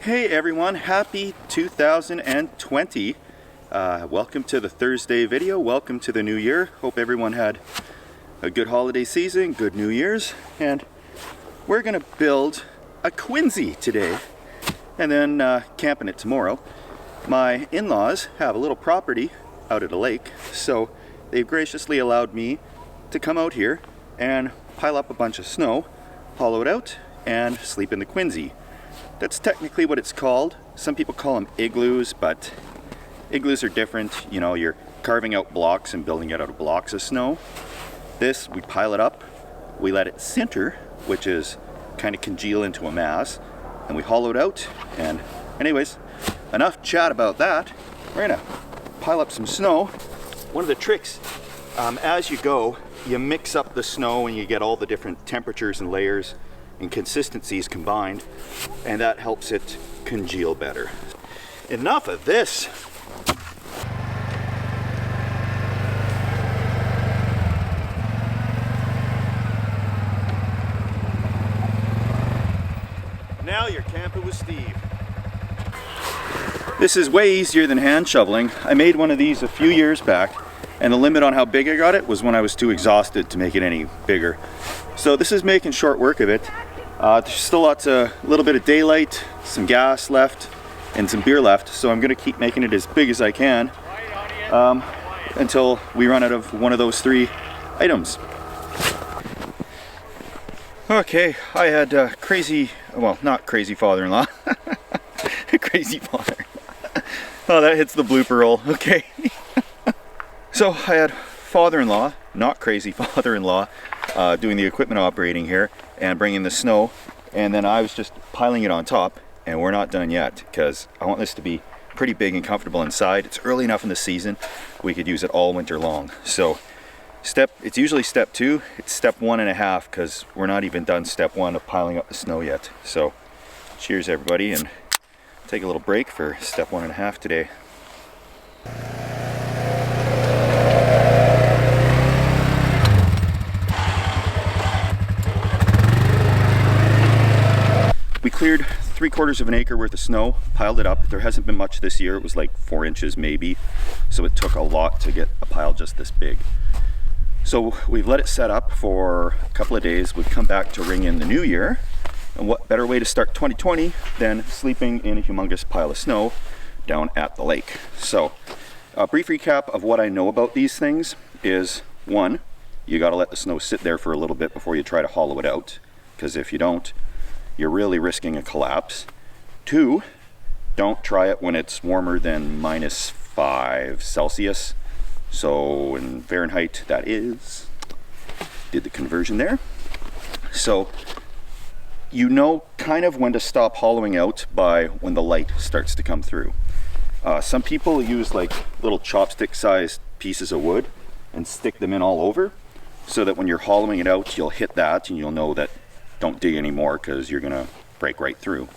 Hey everyone, happy 2020. Welcome to the Thursday video. Welcome to the new year. Hope everyone had a good holiday season, good New Year's. And we're gonna build a quinzee today and then camping it tomorrow. My in-laws have a little property out at a lake, so they've graciously allowed me to come out here and pile up a bunch of snow, hollow it out, and sleep in the quinzee. That's technically what it's called. Some people call them igloos, but igloos are different. You know, you're carving out blocks and building it out of blocks of snow. This, we pile it up, we let it sinter, which is kind of congeal into a mass, and we hollow it out. And anyways, enough chat about that. We're gonna pile up some snow. One of the tricks, as you go, you mix up the snow and you get all the different temperatures and layers and consistencies combined, and that helps it congeal better. Enough of this. Now you're camping with Steve. This is way easier than hand shoveling. I made one of these a few years back, and the limit on how big I got it was when I was too exhausted to make it any bigger. So this is making short work of it. There's still a little bit of daylight, some gas left, and some beer left, so I'm gonna keep making it as big as I can until we run out of one of those three items. Okay, I had not crazy father-in-law, crazy father. Oh, that hits the blooper roll, okay. So I had father-in-law, not crazy father-in-law, doing the equipment operating here and bringing the snow, and then I was just piling it on top, and we're not done yet because I want this to be pretty big and comfortable inside. It's early enough in the season we could use it all winter long. So it's usually step 2, it's step 1.5 because we're not even done step 1 of piling up the snow yet. So cheers everybody, and take a little break for step 1.5 today. We cleared 3/4 of an acre worth of snow, piled it up. There hasn't been much this year. It was like 4 inches maybe. So it took a lot to get a pile just this big. So we've let it set up for a couple of days. We've come back to ring in the new year. And what better way to start 2020 than sleeping in a humongous pile of snow down at the lake. So a brief recap of what I know about these things is, 1, you gotta let the snow sit there for a little bit before you try to hollow it out. Because if you don't, you're really risking a collapse. 2, don't try it when it's warmer than -5 Celsius. So in Fahrenheit, that is, did the conversion there. So you know kind of when to stop hollowing out by when the light starts to come through. Some people use like little chopstick sized pieces of wood and stick them in all over so that when you're hollowing it out, you'll hit that and you'll know that don't dig anymore because you're gonna break right through.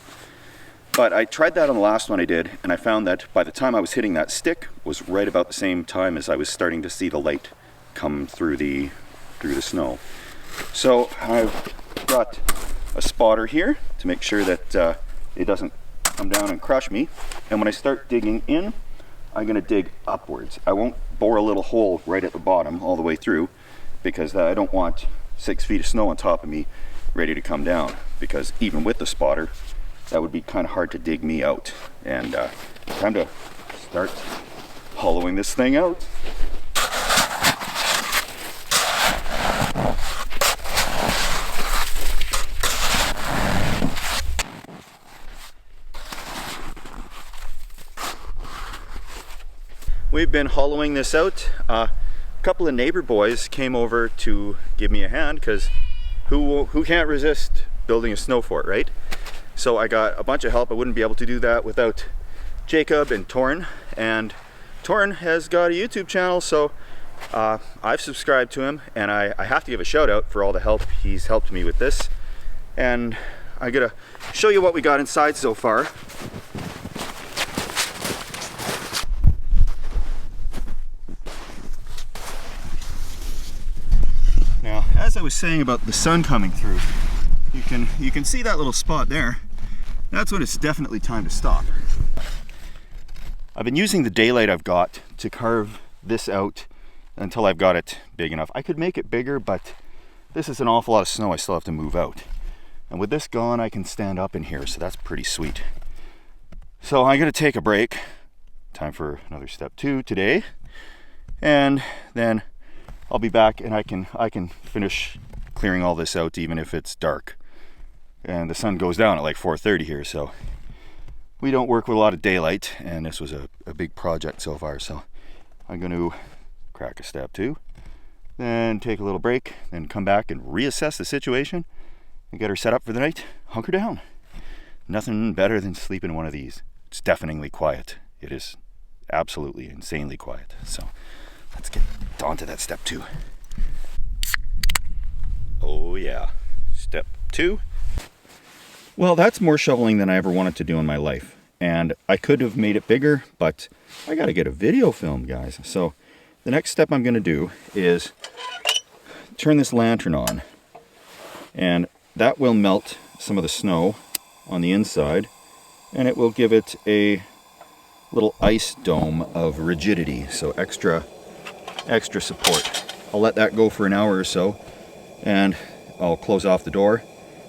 But I tried that on the last one I did, and I found that by the time I was hitting that stick was right about the same time as I was starting to see the light come through the snow. So I've got a spotter here to make sure that it doesn't come down and crush me. And when I start digging in, I'm gonna dig upwards. I won't bore a little hole right at the bottom all the way through because I don't want 6 feet of snow on top of me ready to come down, because even with the spotter that would be kind of hard to dig me out. And time to start hollowing this thing out. We've been hollowing this out. A couple of neighbor boys came over to give me a hand because who can't resist building a snow fort, right? So I got a bunch of help. I wouldn't be able to do that without Jacob and Torn. And Torn has got a YouTube channel, so I've subscribed to him, and I have to give a shout out for all the help he's helped me with this. And I'm gonna show you what we got inside so far. Now, as I was saying about the sun coming through, you can see that little spot there. that's when it's definitely time to stop. I've been using the daylight I've got to carve this out until I've got it big enough. I could make it bigger, but this is an awful lot of snow I still have to move out. And with this gone, I can stand up in here, so that's pretty sweet. So I'm gonna take a break. Time for another step 2 today. And then I'll be back and I can finish clearing all this out even if it's dark. And the sun goes down at like 4:30 here, so we don't work with a lot of daylight, and this was a big project so far, so I'm going to crack a step 2, then take a little break, then come back and reassess the situation and get her set up for the night, hunker down. Nothing better than sleep in one of these. It's deafeningly quiet. It is absolutely insanely quiet. So let's get on to that step 2. Oh yeah, step 2. Well, that's more shoveling than I ever wanted to do in my life. And I could have made it bigger, but I got to get a video filmed, guys. So the next step I'm going to do is turn this lantern on. And that will melt some of the snow on the inside. And it will give it a little ice dome of rigidity. So extra support. I'll let that go for an hour or so. And I'll close off the door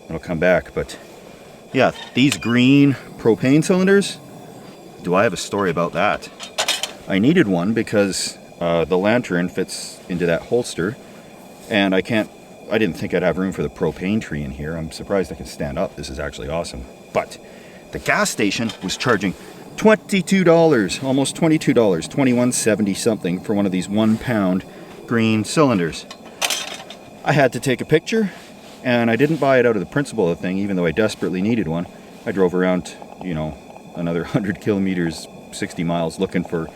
and I'll come back. But yeah, these green propane cylinders, do I have a story about that? I needed one because the lantern fits into that holster, and I didn't think I'd have room for the propane tree in here. I'm surprised I can stand up. This is actually awesome. But the gas station was charging $22, almost $22, $21.70 something for one of these 1 pound green cylinders. I had to take a picture. And I didn't buy it out of the principle of the thing, even though I desperately needed one. I drove around, another 100 kilometers, 60 miles looking for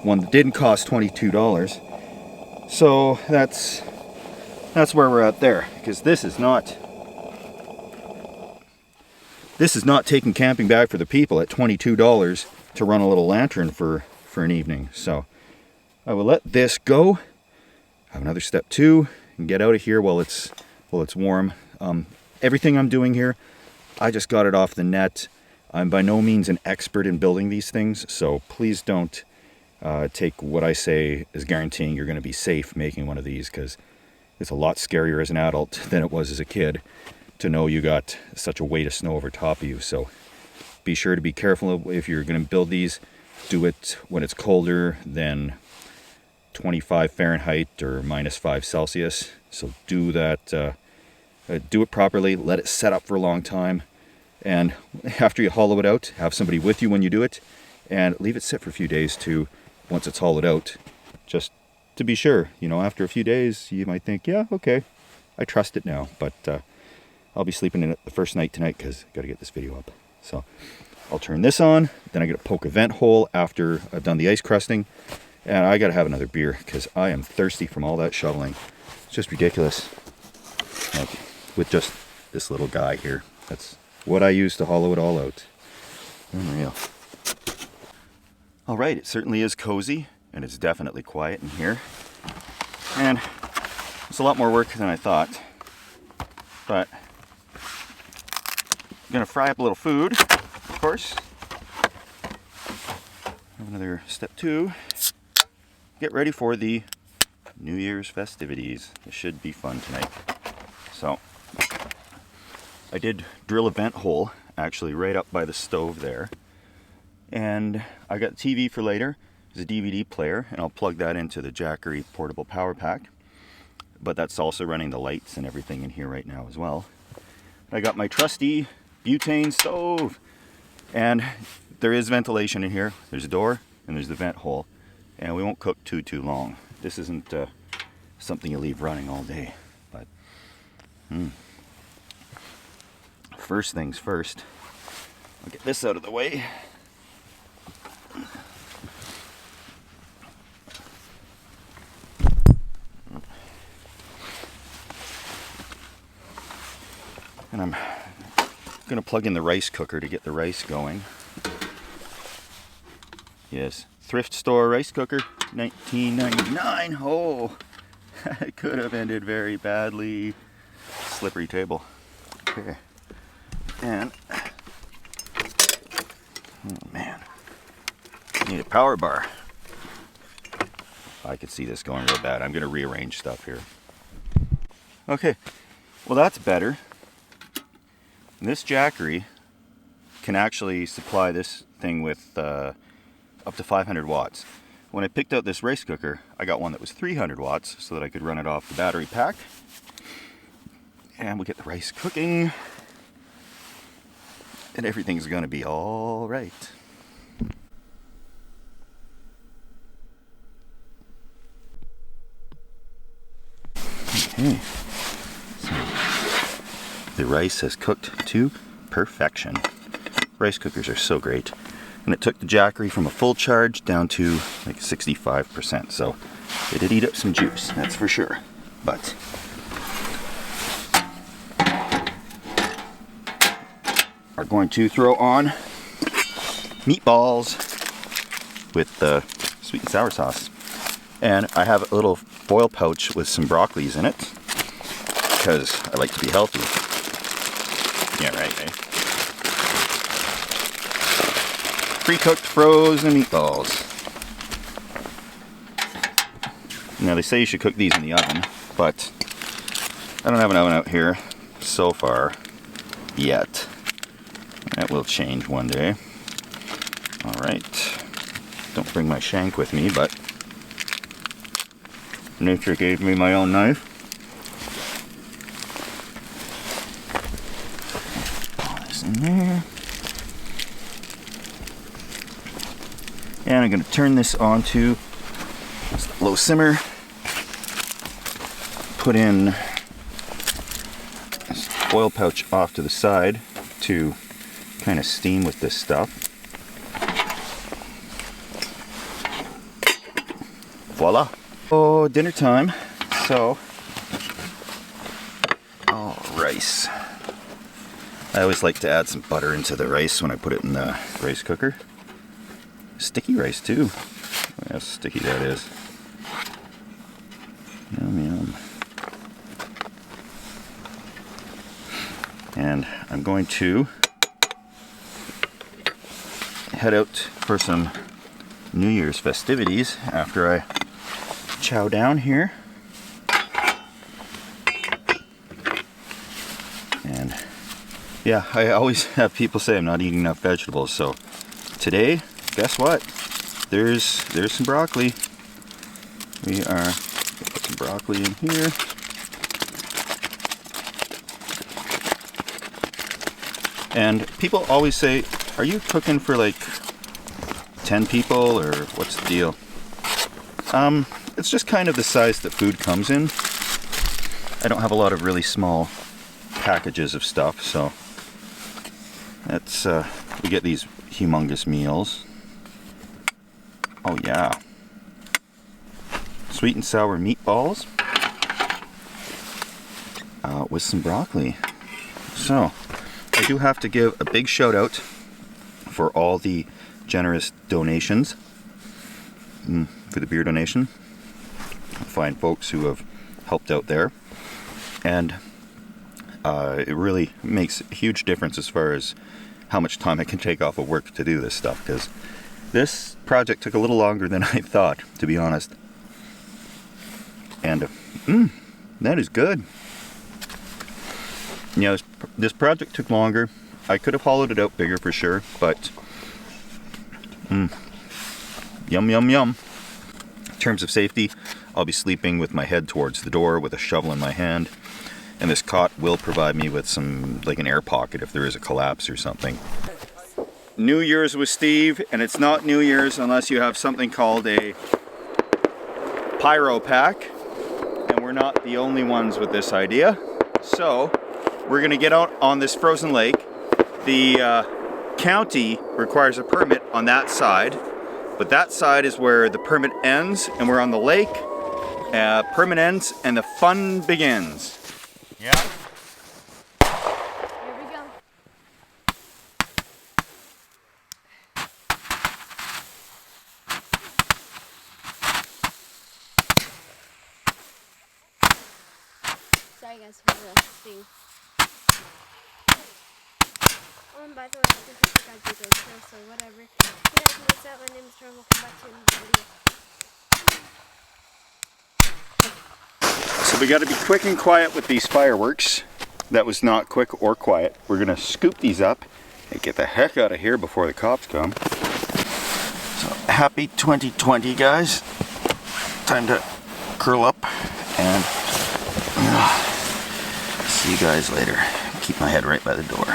one that didn't cost $22. So that's where we're at there, because this is not taking camping bag for the people at $22 to run a little lantern for an evening. So I will let this go, have another step 2, and get out of here while it's warm. Everything I'm doing here, I just got it off the net. I'm by no means an expert in building these things, so please don't take what I say as guaranteeing you're going to be safe making one of these, because it's a lot scarier as an adult than it was as a kid to know you got such a weight of snow over top of you. So be sure to be careful if you're going to build these. Do it when it's colder than 25 Fahrenheit or -5 Celsius. So do that. Do it properly, let it set up for a long time, and after you hollow it out, have somebody with you when you do it, and leave it sit for a few days too, once it's hollowed out, just to be sure. After a few days, you might think, yeah, okay, I trust it now, but I'll be sleeping in it the first night tonight because I got to get this video up. So I'll turn this on, then I got to poke a vent hole after I've done the ice crusting, and I got to have another beer because I am thirsty from all that shoveling. It's just ridiculous. Like, with just this little guy here. That's what I use to hollow it all out. Unreal. All right, it certainly is cozy, and it's definitely quiet in here. And it's a lot more work than I thought. But I'm gonna fry up a little food, of course. Have another step 2. Get ready for the New Year's festivities. It should be fun tonight. So I did drill a vent hole actually right up by the stove there, and I got TV for later. There's a DVD player, and I'll plug that into the Jackery portable power pack, but that's also running the lights and everything in here right now as well. I got my trusty butane stove, and there is ventilation in here. There's a door and there's the vent hole, and we won't cook too long. This isn't something you leave running all day. But first things first, I'll get this out of the way. And I'm going to plug in the rice cooker to get the rice going. Yes, thrift store rice cooker, $19.99. Oh, it could have ended very badly. Slippery table. Okay. And Oh man, I need a power bar. I could see this going real bad. I'm gonna rearrange stuff here. Okay, well that's better. This jackery can actually supply this thing with up to 500 watts. When I picked out this rice cooker, I got one that was 300 watts so that I could run it off the battery pack. And we'll get the rice cooking. And everything's gonna be all right. Okay. So, the rice has cooked to perfection. Rice cookers are so great. And it took the jackery from a full charge down to like 65%. So it did eat up some juice, that's for sure. But are going to throw on meatballs with the sweet and sour sauce. And I have a little foil pouch with some broccolis in it because I like to be healthy. Yeah, right, eh? Pre-cooked frozen meatballs. Now they say you should cook these in the oven, but I don't have an oven out here so far yet. That will change one day. Alright. Don't bring my shank with me, but nature gave me my own knife. Put this in there. And I'm going to turn this on to low simmer. Put in this oil pouch off to the side to kind of steam with this stuff. Voila! Oh, dinner time. So, oh, rice. I always like to add some butter into the rice when I put it in the rice cooker. Sticky rice too. Look how sticky that is. Yum yum. And I'm going to head out for some New Year's festivities after I chow down here. And yeah, I always have people say I'm not eating enough vegetables, so today, guess what? There's some broccoli. We are gonna put some broccoli in here. And people always say, are you cooking for like 10 people or what's the deal? It's just kind of the size that food comes in. I don't have a lot of really small packages of stuff, so that's we get these humongous meals. Oh yeah. Sweet and sour meatballs with some broccoli. So, I do have to give a big shout out for all the generous donations for the beer donation. Fine folks who have helped out there. And it really makes a huge difference as far as how much time I can take off of work to do this stuff, because this project took a little longer than I thought, to be honest. And that is good. You know, this project took longer. I could have hollowed it out bigger for sure, but yum yum yum. In terms of safety, I'll be sleeping with my head towards the door with a shovel in my hand, and this cot will provide me with some, like an air pocket if there is a collapse or something. New Year's with Steve, and it's not New Year's unless you have something called a pyro pack, and we're not the only ones with this idea. So we're gonna get out on this frozen lake. The county requires a permit on that side, but that side is where the permit ends, and we're on the lake. Permit ends and the fun begins. Yeah. Here we go. Sorry guys for the thing. Oh, and by the way, I think I forgot to do this. or whatever. You guys know what's up. My name is Jordan. Welcome back to another video. So we got to be quick and quiet with these fireworks. That was not quick or quiet. We're gonna scoop these up and get the heck out of here before the cops come. So happy 2020, guys. Time to curl up and see you guys later. Keep my head right by the door.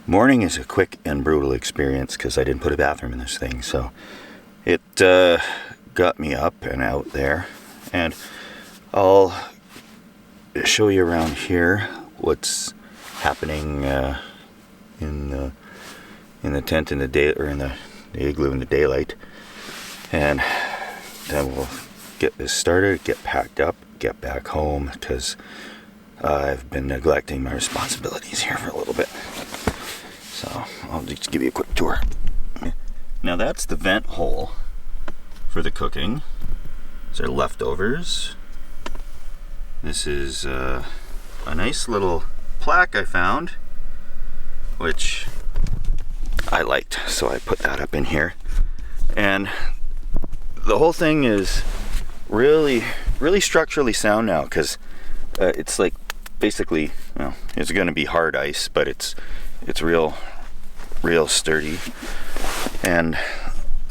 Morning is a quick and brutal experience because I didn't put a bathroom in this thing, so it got me up and out there, and I'll show you around here what's happening in the tent in the day, or in the igloo in the daylight, and then we'll get this started, get packed up, get back home because I've been neglecting my responsibilities here for a little bit. So I'll just give you a quick tour. Now that's the vent hole for the cooking. These are leftovers. This is a nice little plaque I found, which I liked, so I put that up in here. And the whole thing is really structurally sound now, because it's like basically, well, it's going to be hard ice, but it's real sturdy. And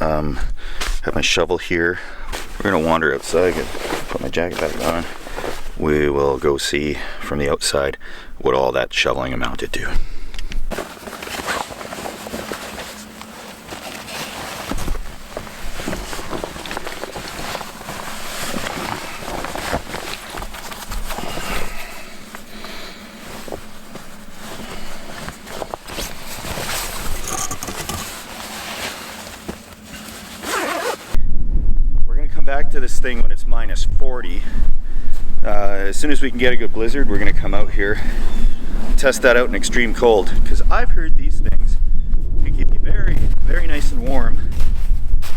have my shovel here. We're gonna wander outside and put my jacket back on. We will go see from the outside what all that shoveling amounted to. Back to this thing when it's minus 40. As soon as we can get a good blizzard, we're going to come out here, test that out in extreme cold, because I've heard these things can keep you very nice and warm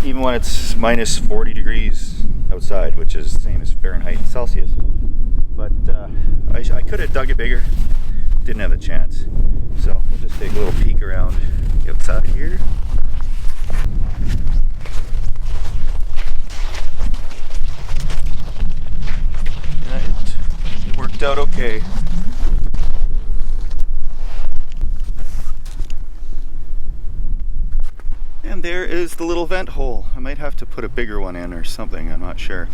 even when it's minus 40 degrees outside, which is the same as Fahrenheit and Celsius. But I could have dug it bigger, didn't have the chance. So we'll just take a little peek around the outside here. It worked out okay. And there is the little vent hole. I might have to put a bigger one in or something, I'm not sure.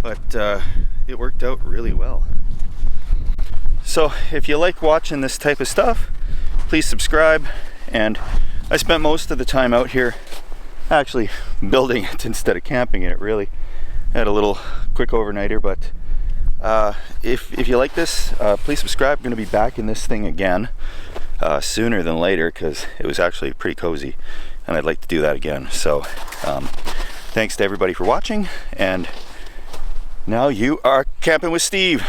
But it worked out really well. So if you like watching this type of stuff, please subscribe. And I spent most of the time out here actually building it instead of camping in it, really. I had a little quick overnighter, but if you like this, please subscribe. I'm going to be back in this thing again sooner than later, because it was actually pretty cozy and I'd like to do that again. So thanks to everybody for watching, and now you are camping with Steve.